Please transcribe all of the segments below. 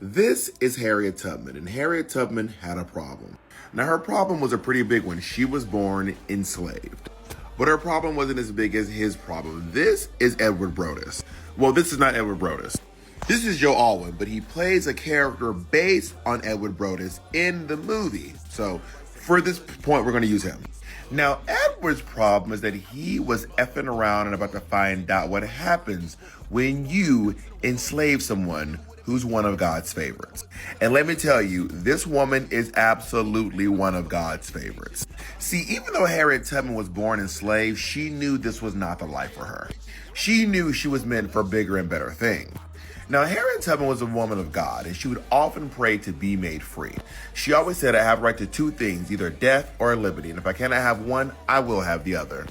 This is Harriet Tubman, and Harriet Tubman had a problem. Now, her problem was a pretty big one. She was born enslaved. But her problem wasn't as big as his problem. This is Edward Brodus. Well, this is not Edward Brodus. This is Joe Alwyn, but he plays a character based on Edward Brodus in the movie. So, for this point, we're going to use him. Now, Edward's problem is that he was effing around and about to find out what happens when you enslave someone who's one of God's favorites. And let me tell you, this woman is absolutely one of God's favorites. See, even though Harriet Tubman was born enslaved, she knew this was not the life for her. She knew she was meant for bigger and better things. Now, Harriet Tubman was a woman of God, and she would often pray to be made free. She always said, I have right to two things, either death or liberty, and if I cannot have one, I will have the other.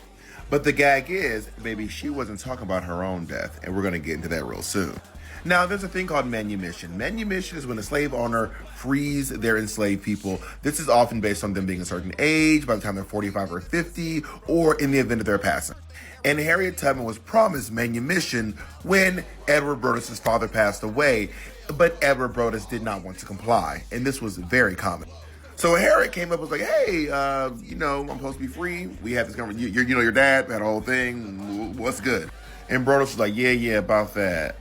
But the gag is, baby, she wasn't talking about her own death, and we're going to get into that real soon. Now, there's a thing called manumission. Manumission is when a slave owner frees their enslaved people. This is often based on them being a certain age, by the time they're 45 or 50, or in the event of their passing. And Harriet Tubman was promised manumission when Edward Brodus' father passed away, but Edward Brodus did not want to comply, and this was very common. So Harriet came up and was like, hey, I'm supposed to be free. We had this conversation. Your dad had a whole thing. What's good? And Brodus was like, yeah, about that.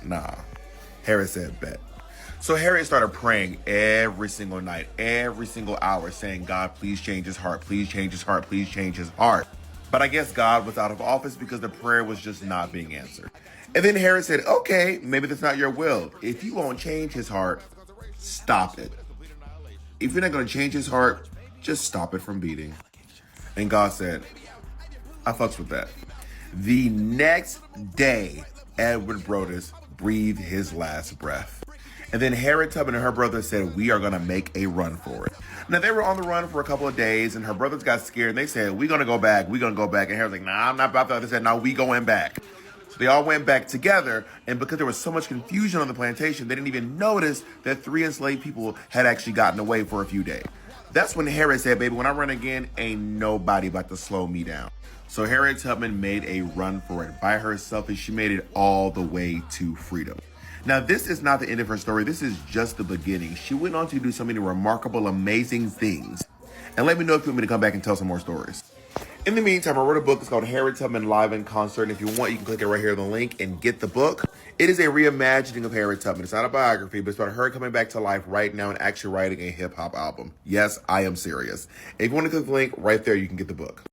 Nah. Harriet said, bet. So Harriet started praying every single night, every single hour, saying, God, please change his heart. Please change his heart. Please change his heart. But I guess God was out of office because the prayer was just not being answered. And then Harriet said, okay, maybe that's not your will. If you won't change his heart, stop it. If you're not going to change his heart, just stop it from beating. And God said, I fucks with that. The next day, Edward Brodus breathed his last breath. And then Harriet Tubman and her brother said, we are going to make a run for it. Now, they were on the run for a couple of days, and her brothers got scared, and they said, we're going to go back, we're going to go back. And Harriet was like, nah, I'm not about that. They said, no, we going back. So they all went back together, and because there was so much confusion on the plantation, they didn't even notice that 3 enslaved people had actually gotten away for a few days. That's when Harriet said, baby, when I run again, ain't nobody about to slow me down. So Harriet Tubman made a run for it by herself, and she made it all the way to freedom. Now, this is not the end of her story. This is just the beginning. She went on to do so many remarkable, amazing things. And let me know if you want me to come back and tell some more stories. In the meantime, I wrote a book. It's called Harriet Tubman Live in Concert. And if you want, you can click it right here on the link and get the book. It is a reimagining of Harriet Tubman. It's not a biography, but it's about her coming back to life right now and actually writing a hip-hop album. Yes, I am serious. If you want to click the link right there, you can get the book.